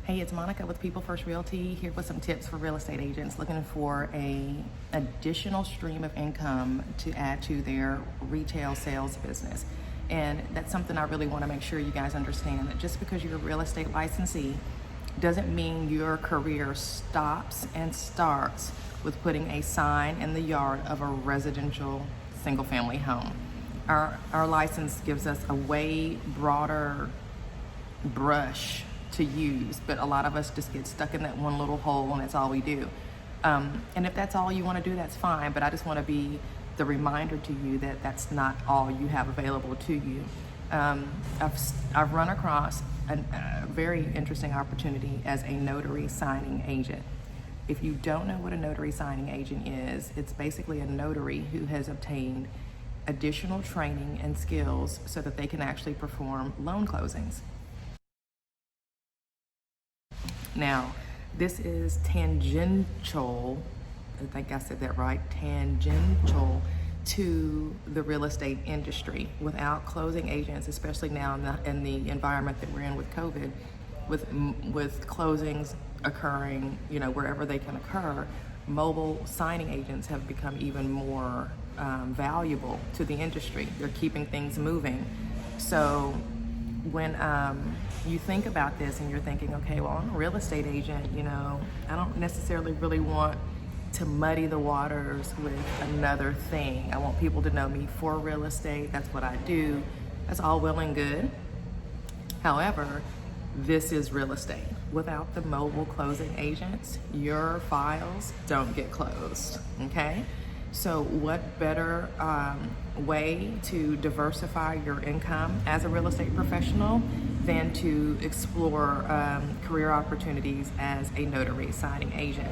Hey, it's Monica with People First Realty, here with some tips for real estate agents looking for a additional stream of income to add to their retail sales business. And that's something I really want to make sure you guys understand, that just because you're a real estate licensee doesn't mean your career stops and starts with putting a sign in the yard of a residential single family home. Our license gives us a way broader brush to use, but a lot of us just get stuck in that one little hole and that's all we do. And if that's all you want to do, that's fine, but I just want to be the reminder to you that that's not all you have available to you. I've run across a very interesting opportunity as a notary signing agent. If you don't know what a notary signing agent is, it's basically a notary who has obtained additional training and skills so that they can actually perform loan closings. Now, this is tangential, I think I said that right, tangential to the real estate industry. Without closing agents, especially now in the environment that we're in with COVID, with closings occurring, wherever they can occur, mobile signing agents have become even more valuable to the industry. They're keeping things moving. So when you think about this and you're thinking, okay, well, I'm a real estate agent, I don't necessarily really want to muddy the waters with another thing. I want people to know me for real estate. That's what I do. That's all well and good. However, this is real estate. Without the mobile closing agents, your files don't get closed, okay? So what better way to diversify your income as a real estate professional than to explore career opportunities as a notary signing agent?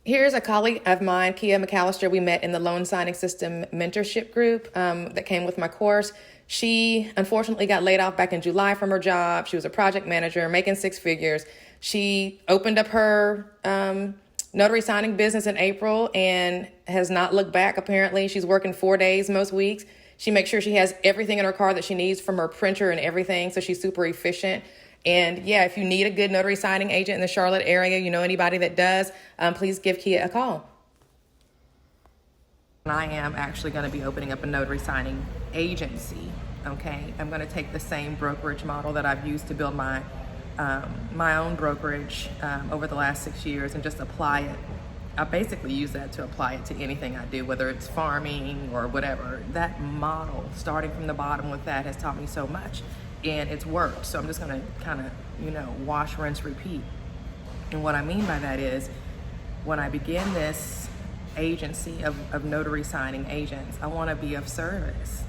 Here's a colleague of mine, Kia McAllister. We met in the loan signing system mentorship group that came with my course. She unfortunately got laid off back in July from her job. She was a project manager making six figures. She opened up her notary signing business in April and has not looked back. Apparently, she's working 4 days most weeks. She makes sure she has everything in her car that she needs, from her printer and everything, so she's super efficient. And yeah, if you need a good notary signing agent in the Charlotte area, you know anybody that does, please give Kia a call. I am actually going to be opening up a notary signing agency, okay? I'm going to take the same brokerage model that I've used to build my own brokerage over the last 6 years and just apply it. I basically use that to apply it to anything I do, whether it's farming or whatever. That model, starting from the bottom with that, has taught me so much, and it's worked. So I'm just gonna kind of, wash, rinse, repeat. And what I mean by that is, when I begin this agency of notary signing agents, I wanna be of service.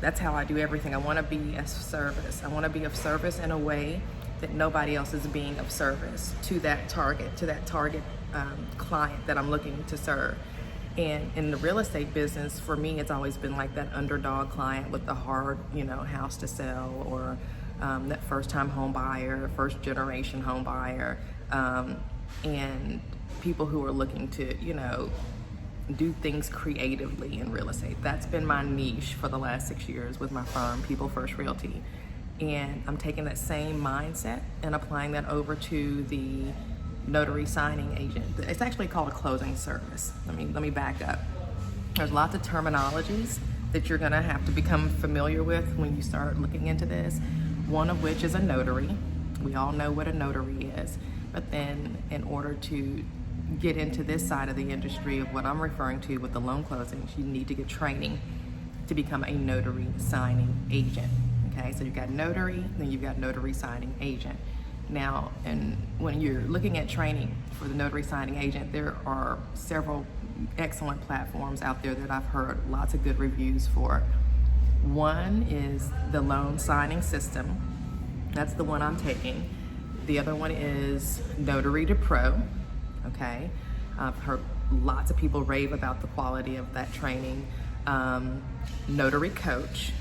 That's how I do everything. I wanna be of service. I wanna be of service in a way that nobody else is being of service to that target client that I'm looking to serve. And in the real estate business, for me, it's always been like that underdog client with the hard, house to sell, or that first-time home buyer, first-generation home buyer, and people who are looking to, do things creatively in real estate. That's been my niche for the last 6 years with my firm, People First Realty. And I'm taking that same mindset and applying that over to the notary signing agent. It's actually called a closing service. Let me back up. There's lots of terminologies that you're gonna have to become familiar with when you start looking into this, one of which is a notary. We all know what a notary is, but then in order to get into this side of the industry of what I'm referring to with the loan closings, you need to get training to become a notary signing agent. Okay, so you've got notary, then you've got notary signing agent. Now, and when you're looking at training for the notary signing agent, there are several excellent platforms out there that I've heard lots of good reviews for. One is the loan signing system. That's the one I'm taking. The other one is Notary to Pro. Okay, I've heard lots of people rave about the quality of that training. Notary Coach.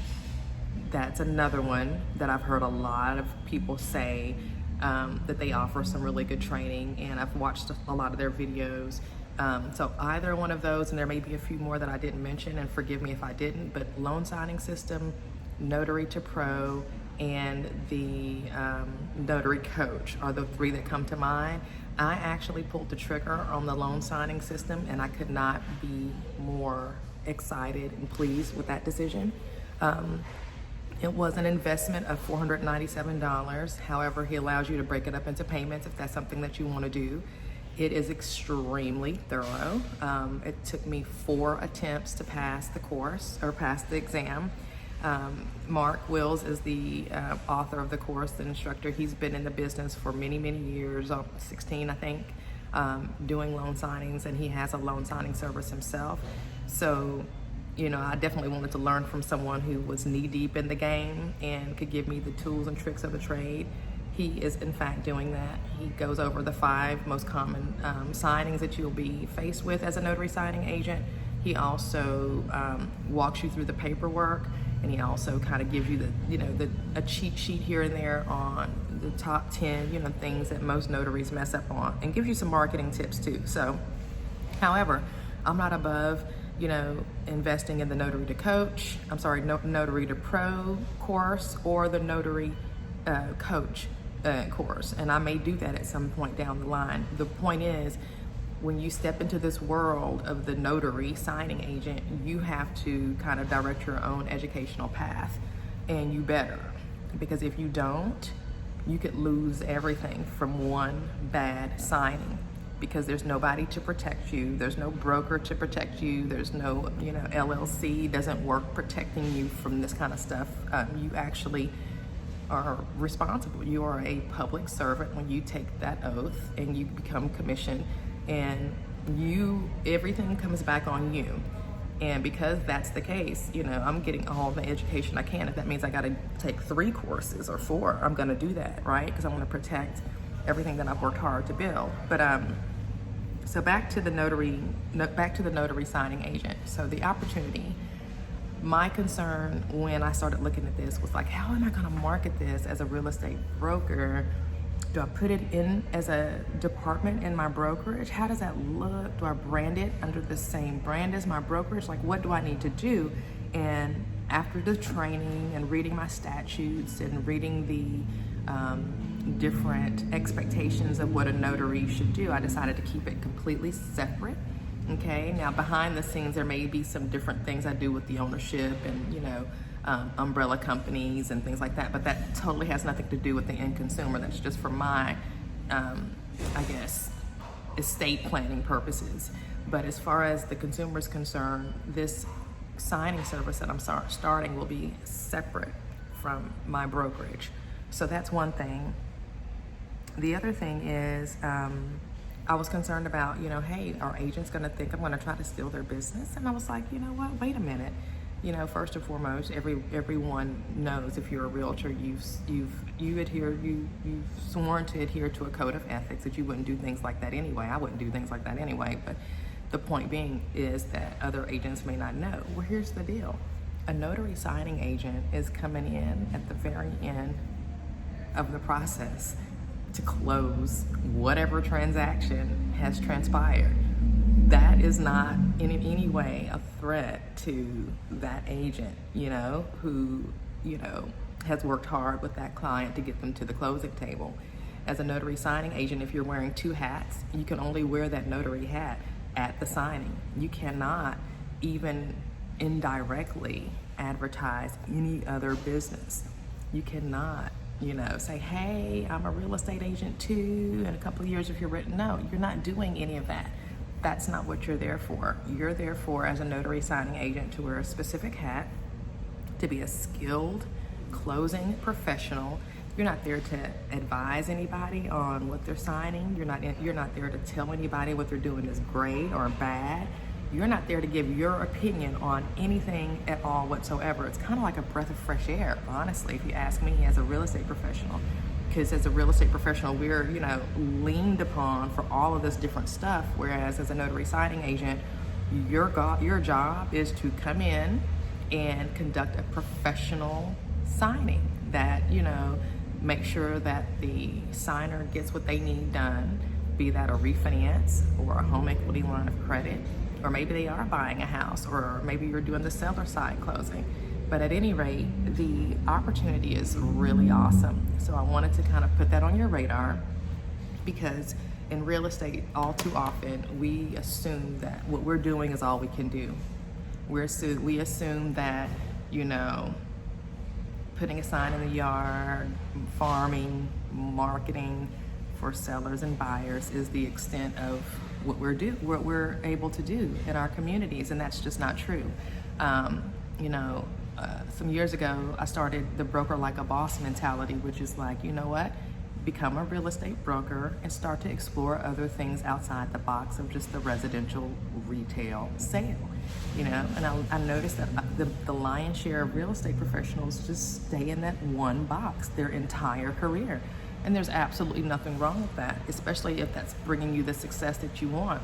That's another one that I've heard a lot of people say that they offer some really good training, and I've watched a lot of their videos. So either one of those, and there may be a few more that I didn't mention, and forgive me if I didn't, but loan signing system, Notary to Pro, and the notary coach are the three that come to mind. I actually pulled the trigger on the loan signing system, and I could not be more excited and pleased with that decision. It was an investment of $497. However, he allows you to break it up into payments if that's something that you want to do. It is extremely thorough. It took me 4 attempts to pass the course, or pass the exam. Mark Wills is the author of the course, the instructor. He's been in the business for many, many years, 16 I think, doing loan signings, and he has a loan signing service himself. So, you know, I definitely wanted to learn from someone who was knee deep in the game and could give me the tools and tricks of the trade. He is in fact doing that. He goes over the 5 most common signings that you'll be faced with as a notary signing agent. He also walks you through the paperwork, and he also kind of gives you a cheat sheet here and there on the top 10, things that most notaries mess up on, and gives you some marketing tips too. So, however, I'm not above, investing in the Notary to Notary to Pro course, or the Notary Coach course, and I may do that at some point down the line. The point is, when you step into this world of the notary signing agent, you have to kind of direct your own educational path, and you better, because if you don't, you could lose everything from one bad signing, because there's nobody to protect you. There's no broker to protect you. There's no, LLC doesn't work protecting you from this kind of stuff. You actually are responsible. You are a public servant when you take that oath and you become commissioned, and everything comes back on you. And because that's the case, I'm getting all the education I can. If that means I got to take 3 courses or 4, I'm going to do that, right? Because I want to protect everything that I've worked hard to build. But so back to the notary signing agent. So the opportunity. My concern when I started looking at this was like, how am I going to market this as a real estate broker? Do I put it in as a department in my brokerage? How does that look? Do I brand it under the same brand as my brokerage? Like, what do I need to do? And after the training and reading my statutes and reading the different expectations of what a notary should do, I decided to keep it completely separate. Okay, now behind the scenes, there may be some different things I do with the ownership and, umbrella companies and things like that, but that totally has nothing to do with the end consumer. That's just for my, estate planning purposes. But as far as the consumer is concerned, this signing service that I'm starting will be separate from my brokerage. So that's one thing. The other thing is, I was concerned about, hey, are agents going to think I'm going to try to steal their business? And I was like, you know what? Wait a minute. First and foremost, everyone knows if you're a realtor, you've sworn to adhere to a code of ethics, that you wouldn't do things like that anyway. I wouldn't do things like that anyway. But the point being is that other agents may not know. Well, here's the deal. A notary signing agent is coming in at the very end of the process to close whatever transaction has transpired. That is not in any way a threat to that agent, who, has worked hard with that client to get them to the closing table. As a notary signing agent, if you're wearing 2 hats, you can only wear that notary hat at the signing. You cannot even indirectly advertise any other business. You cannot, say, hey, I'm a real estate agent too, in a couple of years if you're written. No, you're not doing any of that. That's not what you're there for. You're there for, as a notary signing agent, to wear a specific hat, to be a skilled closing professional. You're not there to advise anybody on what they're signing. You're not there to tell anybody what they're doing is great or bad. You're not there to give your opinion on anything at all whatsoever. It's kind of like a breath of fresh air, honestly, if you ask me, as a real estate professional. Because as a real estate professional, we're, leaned upon for all of this different stuff. Whereas as a notary signing agent, your job is to come in and conduct a professional signing that, make sure that the signer gets what they need done, be that a refinance or a home equity line of credit, or maybe they are buying a house, or maybe you're doing the seller side closing. But at any rate, the opportunity is really awesome. So I wanted to kind of put that on your radar, because in real estate, all too often, we assume that what we're doing is all we can do. We assume that, you know, putting a sign in the yard, farming, marketing for sellers and buyers is the extent of what we're able to do in our communities, and that's just not true. You know, some years ago, I started the broker like a boss mentality, which is like, you know what? Become a real estate broker and start to explore other things outside the box of just the residential retail sale. You know, and I noticed that the lion's share of real estate professionals just stay in that one box their entire career. And there's absolutely nothing wrong with that, especially if that's bringing you the success that you want.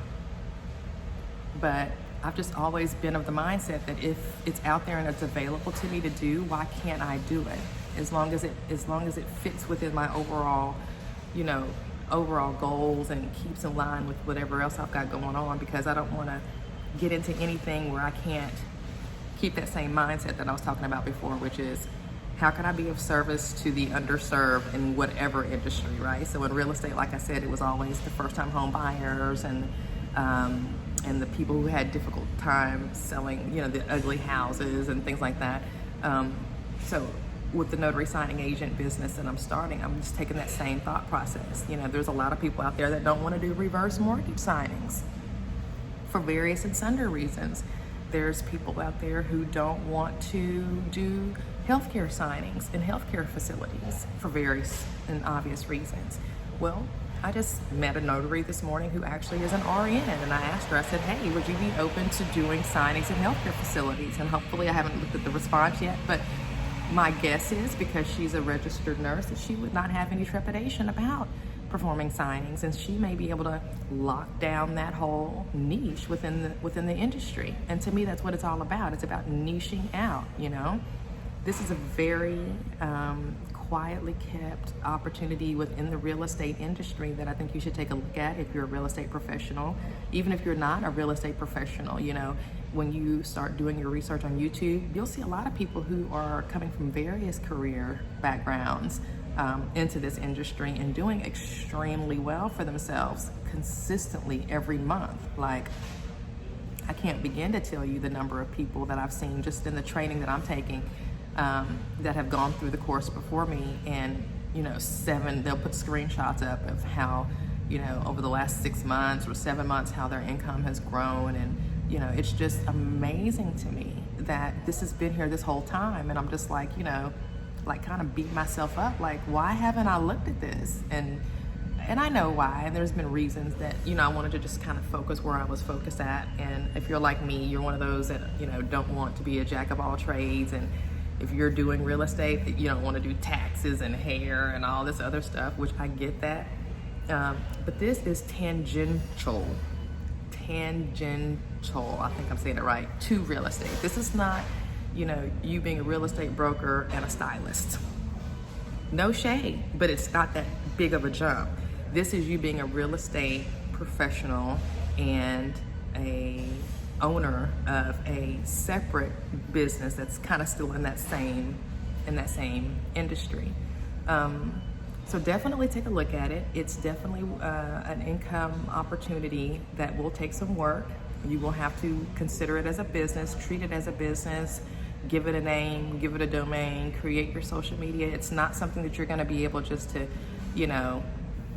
But I've just always been of the mindset that if it's out there and it's available to me to do, why can't I do it? As long as it fits within my overall, you know, overall goals and keeps in line with whatever else I've got going on, because I don't want to get into anything where I can't keep that same mindset that I was talking about before, which is how can I be of service to the underserved in whatever industry, right? So in real estate, like I said, it was always the first-time home buyers and the people who had difficult time selling, you know, the ugly houses and things like that. So with the notary signing agent business that I'm starting, I'm just taking that same thought process. You know, there's a lot of people out there that don't want to do reverse mortgage signings for various and sundry reasons. There's people out there who don't want to do healthcare signings in healthcare facilities for various and obvious reasons. Well, I just met a notary this morning who actually is an RN, and I asked her, I said, hey, would you be open to doing signings in healthcare facilities? And hopefully, I haven't looked at the response yet, but my guess is, because she's a registered nurse, that she would not have any trepidation about performing signings, and she may be able to lock down that whole niche within the industry. And to me, that's what it's all about. It's about niching out, you know. This is a very quietly kept opportunity within the real estate industry that I think you should take a look at if you're a real estate professional. Even if you're not a real estate professional, you know, when you start doing your research on YouTube, you'll see a lot of people who are coming from various career backgrounds into this industry and doing extremely well for themselves consistently every month. Like, I can't begin to tell you the number of people that I've seen just in the training that I'm taking that have gone through the course before me, and, you know, they'll put screenshots up of how, you know, over the last 6 months or 7 months, how their income has grown. And, you know, it's just amazing to me that this has been here this whole time. And I'm just like, you know, like kind of beat myself up, like, why haven't I looked at this? And I know why, and there's been reasons that, you know, I wanted to just kind of focus where I was focused at. And if you're like me, you're one of those that, you know, don't want to be a jack of all trades. And if you're doing real estate, you don't want to do taxes and hair and all this other stuff, which I get that. But this is tangential, I think I'm saying it right, to real estate. This is not, you know, you being a real estate broker and a stylist. No shade, but it's not that big of a jump. This is you being a real estate professional and a owner of a separate business that's kind of still in that same industry. So definitely take a look at it. It's definitely an income opportunity that will take some work. You will have to consider it as a business, treat it as a business, give it a name, give it a domain, create your social media. It's not something that you're going to be able just to, you know,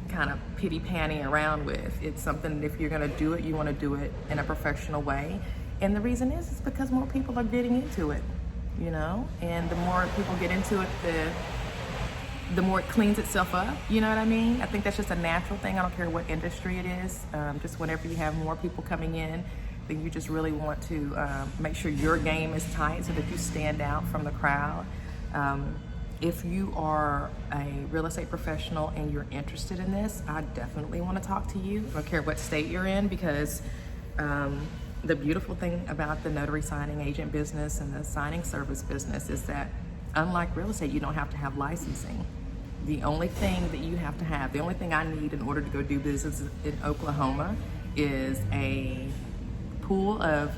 kind of pity-panny around with. It's something that if you're going to do it, you want to do it in a professional way. And the reason is because more people are getting into it, you know, and the more people get into it, the more it cleans itself up, you know what I mean? I think that's just a natural thing. I don't care what industry it is. Just whenever you have more people coming in, then you just really want to make sure your game is tight so that you stand out from the crowd. If you are a real estate professional and you're interested in this, I definitely want to talk to you. I don't care what state you're in, because the beautiful thing about the notary signing agent business and the signing service business is that, unlike real estate, you don't have to have licensing. The only thing that you have to have, the only thing I need in order to go do business in Oklahoma is a pool of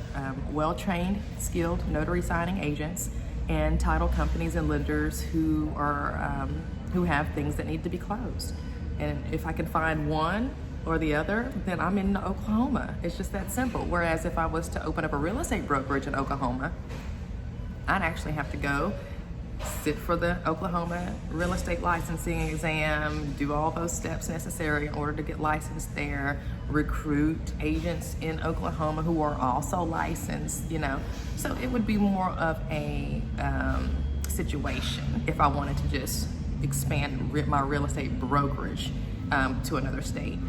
well-trained, skilled notary signing agents and title companies and lenders who are who have things that need to be closed. And if I can find one or the other, then I'm in Oklahoma. It's just that simple. Whereas if I was to open up a real estate brokerage in Oklahoma, I'd actually have to go sit for the Oklahoma real estate licensing exam, do all those steps necessary in order to get licensed there, recruit agents in Oklahoma who are also licensed, you know. So it would be more of a situation if I wanted to just expand my real estate brokerage to another state.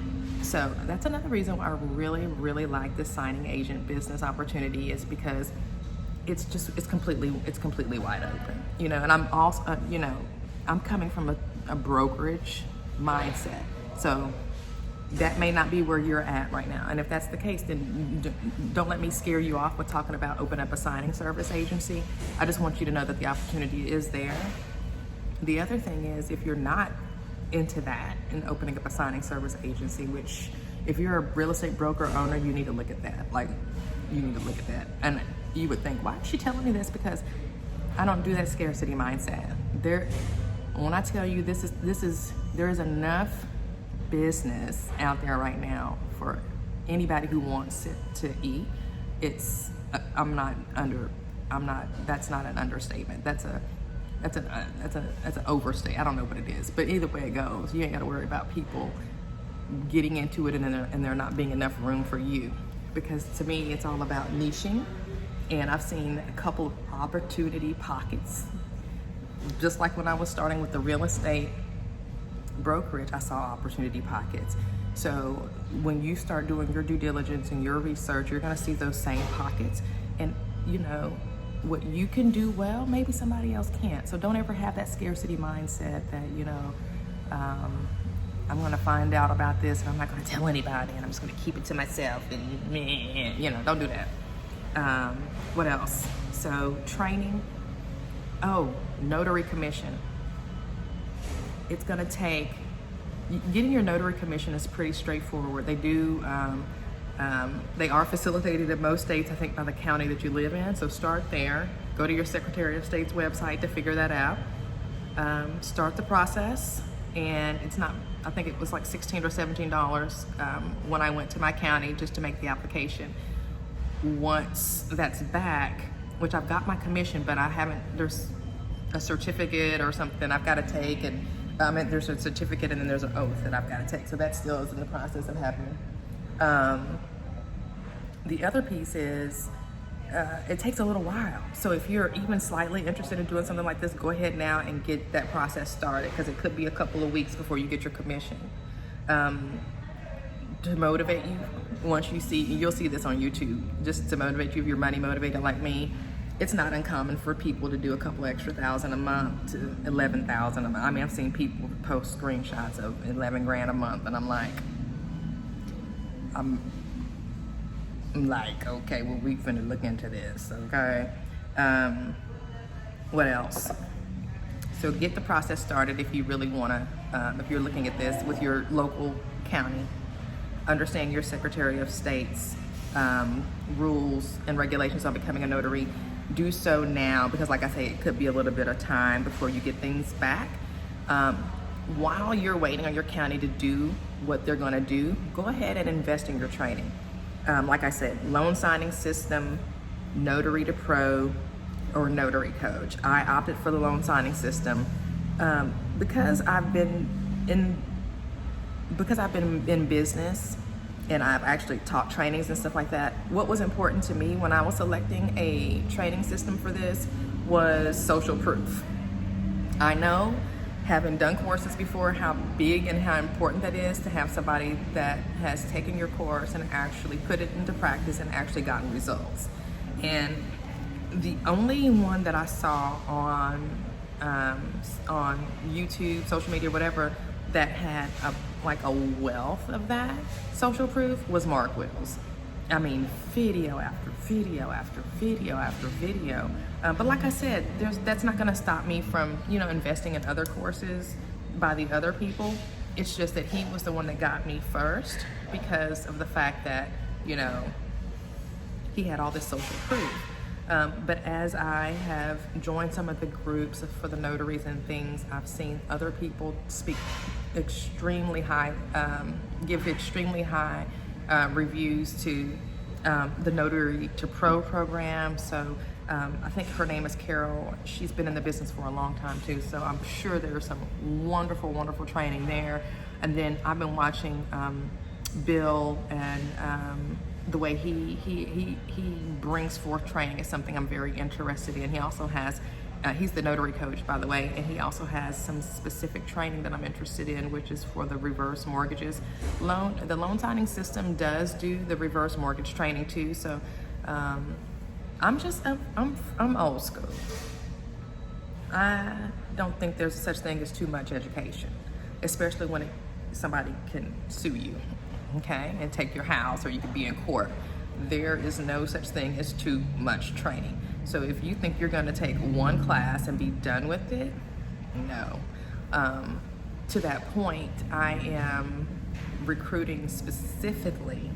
So that's another reason why I really like this signing agent business opportunity, is because it's completely wide open, you know. And I'm also, you know, I'm coming from a brokerage mindset, so that may not be where you're at right now. And if that's the case, then don't let me scare you off with talking about open up a signing service agency. I just want you to know that the opportunity is there. The other thing is, if you're not into that and opening up a signing service agency, which if you're a real estate broker owner, you need to look at that. Like, you need to look at that. And you would think, why is she telling me this? Because I don't do that scarcity mindset. When I tell you there is enough business out there right now for anybody who wants it to eat. That's not an understatement. That's an overstate. I don't know what it is, but either way it goes, you ain't got to worry about people getting into it and there not being enough room for you. Because to me, it's all about niching, and I've seen a couple of opportunity pockets. Just like when I was starting with the real estate brokerage, I saw opportunity pockets. So when you start doing your due diligence and your research, you're going to see those same pockets. And you know, what you can do well, maybe somebody else can't. So don't ever have that scarcity mindset that, you know, I'm going to find out about this and I'm not going to tell anybody and I'm just going to keep it to myself and, you know, don't do that. What else? So training. Oh, notary commission. It's going to take, getting your notary commission is pretty straightforward. They do, they are facilitated in most states, I think, by the county that you live in. So start there. Go to your Secretary of State's website to figure that out. Start the process, and it's not, I think it was like $16 or $17 when I went to my county just to make the application. Once that's back, which I've got my commission, but I haven't, there's a certificate or something I've got to take, and there's a certificate and then there's an oath that I've got to take. So that still is in the process of happening. The other piece is it takes a little while. So if you're even slightly interested in doing something like this, go ahead now and get that process started, because it could be a couple of weeks before you get your commission. To motivate you, once you see, you'll see this on YouTube, just to motivate you if you're money motivated like me. It's not uncommon for people to do a couple extra $1,000 a month to $11,000 a month. I mean, I've seen people post screenshots of 11 grand a month, and I'm like, okay, well, we finna look into this, okay? What else? So get the process started if you really wanna, if you're looking at this with your local county. Understand your Secretary of State's rules and regulations on becoming a notary. Do so now, because like I say, it could be a little bit of time before you get things back. While you're waiting on your county to do what they're gonna do, go ahead and invest in your training. Like I said, loan signing system, Notary to Pro, or Notary Coach. I opted for the loan signing system because I've been in business, and I've actually taught trainings and stuff like that. What was important to me when I was selecting a training system for this was social proof. I know, having done courses before, how big and how important that is to have somebody that has taken your course and actually put it into practice and actually gotten results. And the only one that I saw on YouTube, social media, whatever, that had a wealth of that social proof was Mark Wills. I mean, video after video after video after video. But like I said, that's not gonna stop me from, you know, investing in other courses by the other people. It's just that he was the one that got me first because of the fact that, you know, he had all this social proof. But as I have joined some of the groups for the notaries and things, I've seen other people speak extremely high, give extremely high reviews to the Notary to Pro program. So I think her name is Carol. She's been in the business for a long time too. So I'm sure there's some wonderful, wonderful training there. And then I've been watching Bill, and the way he brings forth training is something I'm very interested in. He also has, he's the notary coach, by the way, and he also has some specific training that I'm interested in, which is for the reverse mortgages. The loan signing system does do the reverse mortgage training too. So I'm old school. I don't think there's such thing as too much education, especially when somebody can sue you, okay, and take your house, or you could be in court. There is no such thing as too much training. So if you think you're going to take one class and be done with it, no. To that point, I am recruiting specifically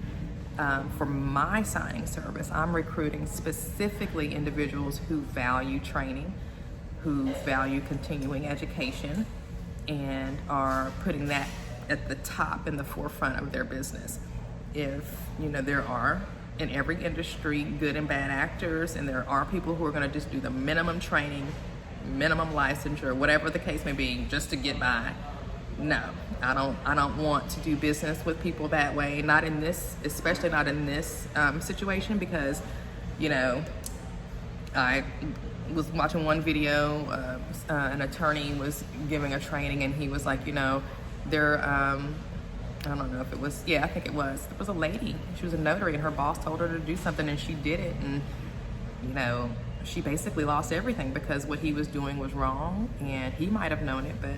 for my signing service. I'm recruiting specifically individuals who value training, who value continuing education, and are putting that at the top, in the forefront of their business. If, there are in every industry good and bad actors, and there are people who are going to just do the minimum training, minimum licensure, whatever the case may be, just to get by. No, I don't want to do business with people that way. Not in this, especially not in this situation, because I was watching one video. An attorney was giving a training, and he was like, there, I don't know if it was, I think it was a lady. She was a notary, and her boss told her to do something, and she did it, and she basically lost everything because what he was doing was wrong, and he might have known it, but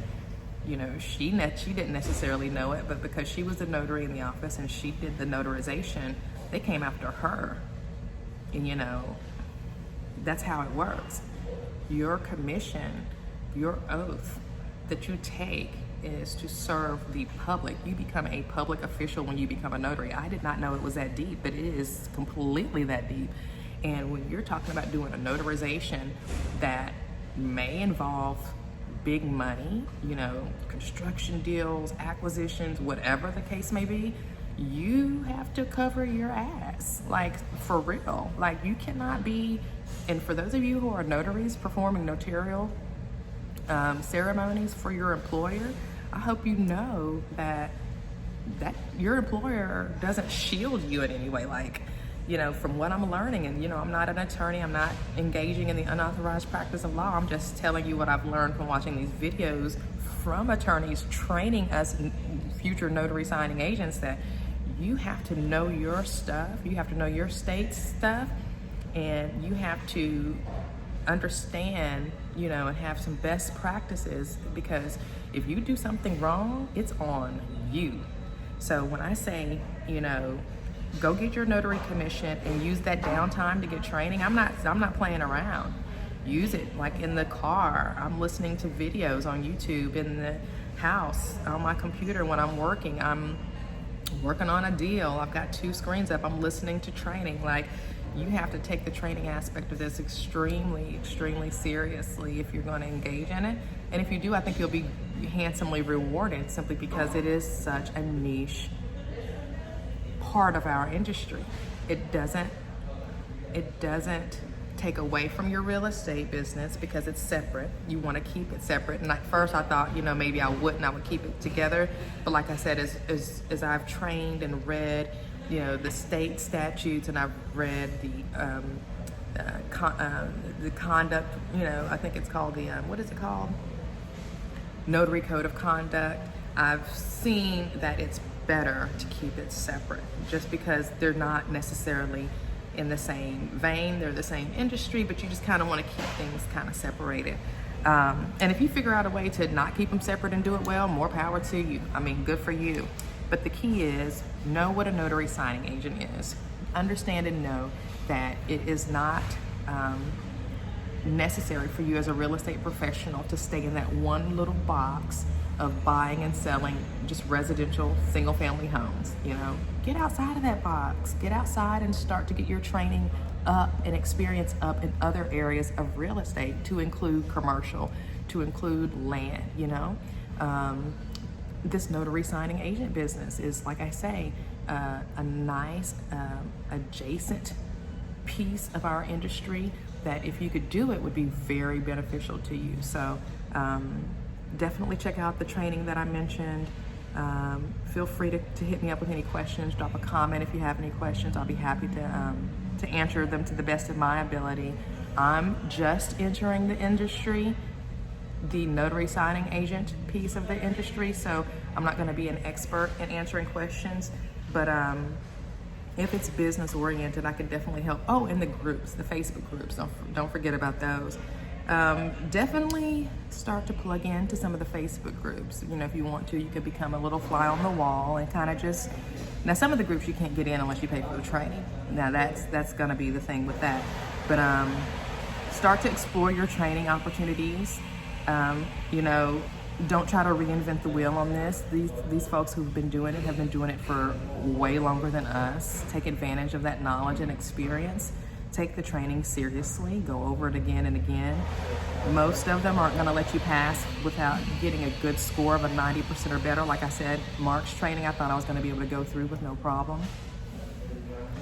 she didn't necessarily know it. But because she was a notary in the office and she did the notarization, they came after her. And that's how it works. Your commission, your oath that you take is to serve the public. You become a public official when you become a notary. I did not know it was that deep, but it is completely that deep. And when you're talking about doing a notarization that may involve big money, construction deals, acquisitions, whatever the case may be, you have to cover your ass, like for real. Like you cannot be, and for those of you who are notaries performing notarial ceremonies for your employer, I hope you know that your employer doesn't shield you in any way. Like, from what I'm learning, and I'm not an attorney, I'm not engaging in the unauthorized practice of law. I'm just telling you what I've learned from watching these videos from attorneys training us future notary signing agents, that you have to know your stuff, you have to know your state's stuff, and you have to understand, and have some best practices, because if you do something wrong, it's on you. So when I say, go get your notary commission and use that downtime to get training, I'm not playing around. Use it like in the car. I'm listening to videos on YouTube, in the house, on my computer when I'm working. I'm working on a deal. I've got 2 screens up. I'm listening to training. Like, you have to take the training aspect of this extremely, extremely seriously if you're going to engage in it. And if you do, I think you'll be handsomely rewarded, simply because it is such a niche part of our industry. It doesn't take away from your real estate business because it's separate. You want to keep it separate. And at first I thought, maybe I would keep it together. But like I said, as I've trained and read, the state statutes, and I've read the conduct, I think it's called the, what is it called? Notary Code of Conduct. I've seen that it's better to keep it separate, just because they're not necessarily in the same vein, they're the same industry, but you just kind of want to keep things kind of separated. And if you figure out a way to not keep them separate and do it well, more power to you. I mean, good for you. But the key is, know what a notary signing agent is. Understand and know that it is not necessary for you as a real estate professional to stay in that one little box of buying and selling just residential single family homes. Get outside of that box. Get outside and start to get your training up and experience up in other areas of real estate, to include commercial, to include land, you know. This notary signing agent business is, like I say, a nice adjacent piece of our industry that, if you could do it, would be very beneficial to you. So definitely check out the training that I mentioned. Feel free to hit me up with any questions. Drop a comment if you have any questions. I'll be happy to answer them to the best of my ability. I'm just entering the industry, the notary signing agent piece of the industry, so I'm not going to be an expert in answering questions, but if it's business oriented, I can definitely help. Oh, and the groups, the Facebook groups, don't forget about those. Definitely start to plug into some of the Facebook groups. You know, if you want to, you could become a little fly on the wall and kind of just, now some of the groups you can't get in unless you pay for the training. Now that's going to be the thing with that. But start to explore your training opportunities. You know, don't try to reinvent the wheel on this. These folks who've been doing it have been doing it for way longer than us. Take advantage of that knowledge and experience. Take the training seriously. Go over it again and again. Most of them aren't going to let you pass without getting a good score of a 90% or better. Like I said, Mark's training, I thought I was going to be able to go through with no problem.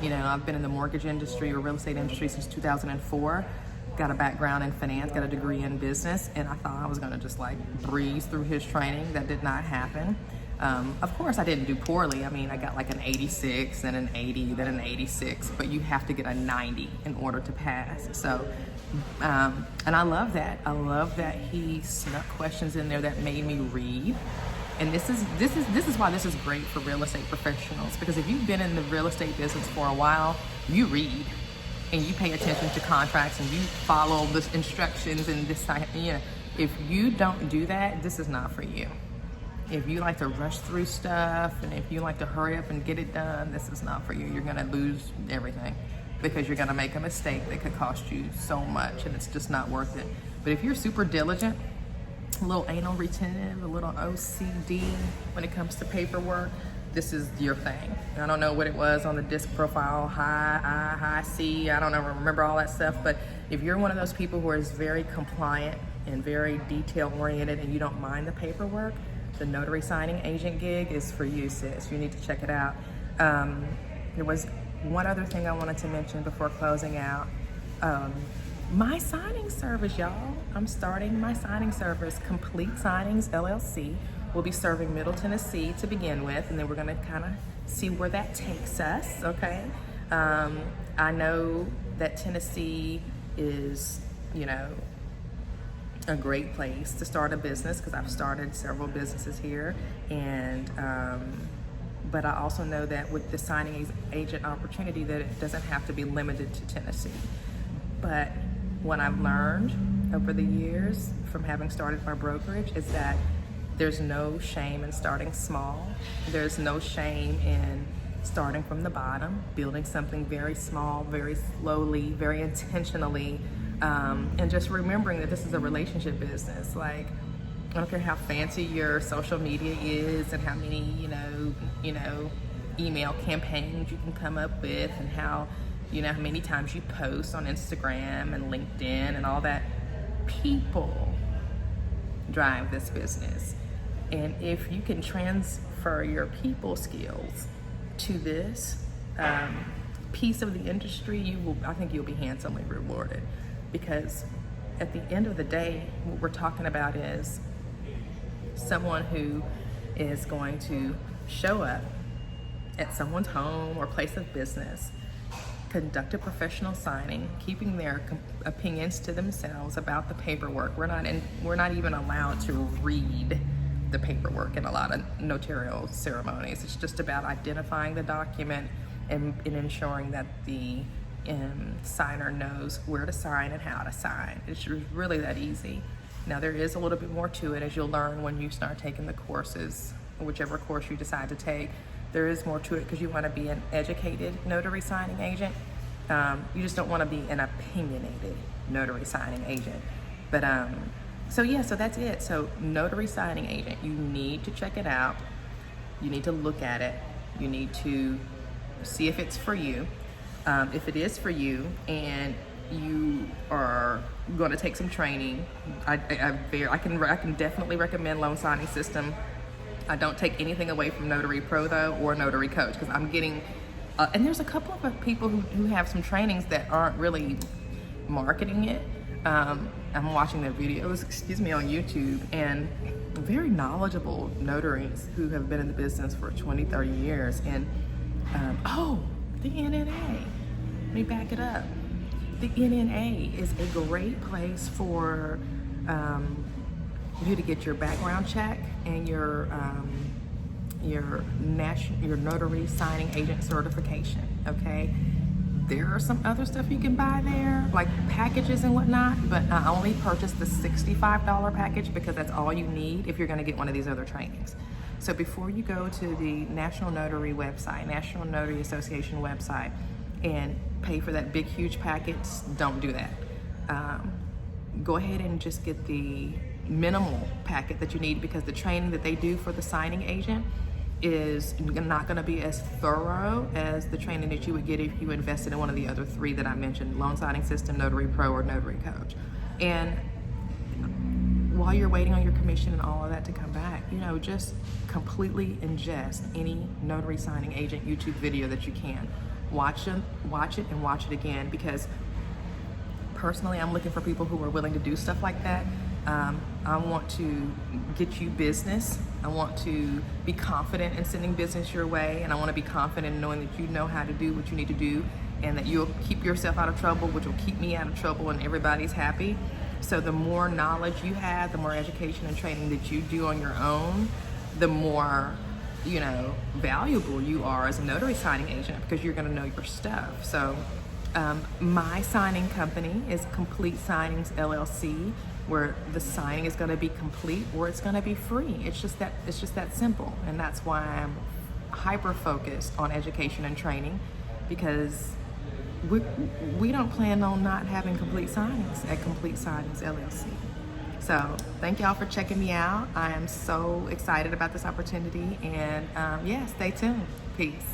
You know, I've been in the mortgage industry or real estate industry since 2004. Got a background in finance, got a degree in business, and I thought I was gonna just like breeze through his training. That did not happen. Of course, I didn't do poorly. I mean, I got like an 86, then an 80, then an 86, but you have to get a 90 in order to pass. So, and I love that. I love that he snuck questions in there that made me read. And this is why this is great for real estate professionals, because if you've been in the real estate business for a while, you read. And you pay attention to contracts and you follow the instructions and this, you know, if you don't do that, this is not for you. If you like to rush through stuff and if you like to hurry up and get it done, this is not for you. You're gonna lose everything because you're gonna make a mistake that could cost you so much, and it's just not worth it. But if you're super diligent, a little anal retentive, a little OCD when it comes to paperwork, this is your thing. I don't know what it was on the disc profile, high I, high C, I don't know, remember all that stuff, but if you're one of those people who is very compliant and very detail oriented and you don't mind the paperwork, the notary signing agent gig is for you, sis. You need to check it out. There was one other thing I wanted to mention before closing out. My signing service, y'all. I'm starting my signing service, Complete Signings LLC. We'll be serving Middle Tennessee to begin with, and then we're gonna kind of see where that takes us, okay? I know that Tennessee is, you know, a great place to start a business because I've started several businesses here, and but I also know that with the signing agent opportunity that it doesn't have to be limited to Tennessee. But what I've learned over the years from having started my brokerage is that there's no shame in starting small. There's no shame in starting from the bottom, building something very small, very slowly, very intentionally, and just remembering that this is a relationship business. Like, I don't care how fancy your social media is and how many, you know, email campaigns you can come up with, and how many times you post on Instagram and LinkedIn and all that. People drive this business. And if you can transfer your people skills to this piece of the industry, I think you'll be handsomely rewarded. Because at the end of the day, what we're talking about is someone who is going to show up at someone's home or place of business, conduct a professional signing, keeping their opinions to themselves about the paperwork. We're not even allowed to read the paperwork in a lot of notarial ceremonies. It's just about identifying the document and ensuring that the signer knows where to sign and how to sign. It's really that easy. Now, there is a little bit more to it, as you'll learn when you start taking the courses, whichever course you decide to take. There is more to it because you want to be an educated notary signing agent. You just don't want to be an opinionated notary signing agent. But so that's it. So notary signing agent, you need to check it out. You need to look at it. You need to see if it's for you. If it is for you and you are going to take some training, I can definitely recommend Loan Signing System. I don't take anything away from Notary Pro though, or Notary Coach, because I'm getting, and there's a couple of people who have some trainings that aren't really marketing it. I'm watching their videos, on YouTube, and very knowledgeable notaries who have been in the business for 20, 30 years. And, the NNA, let me back it up. The NNA is a great place for you to get your background check and your notary signing agent certification, okay? There are some other stuff you can buy there, like packages and whatnot, but I only purchased the $65 package because that's all you need if you're gonna get one of these other trainings. So before you go to the National Notary website, National Notary Association website, and pay for that big, huge package, don't do that. Go ahead and just get the minimal packet that you need, because the training that they do for the signing agent is not going to be as thorough as the training that you would get if you invested in one of the other three that I mentioned: Loan Signing System, Notary Pro, or Notary Coach. And while you're waiting on your commission and all of that to come back, just completely ingest any notary signing agent YouTube video that you can. Watch it and watch it again, because personally, I'm looking for people who are willing to do stuff like that. I want to get you business. I want to be confident in sending business your way, and I want to be confident in knowing that you know how to do what you need to do, and that you'll keep yourself out of trouble, which will keep me out of trouble, and everybody's happy. So the more knowledge you have, the more education and training that you do on your own, the more valuable you are as a notary signing agent, because you're going to know your stuff. So my signing company is Complete Signings LLC, where the signing is going to be complete or it's going to be free. It's just that simple, and that's why I'm hyper focused on education and training, because we don't plan on not having complete signings at Complete Signings LLC. So thank y'all for checking me out. I am so excited about this opportunity, and stay tuned. Peace.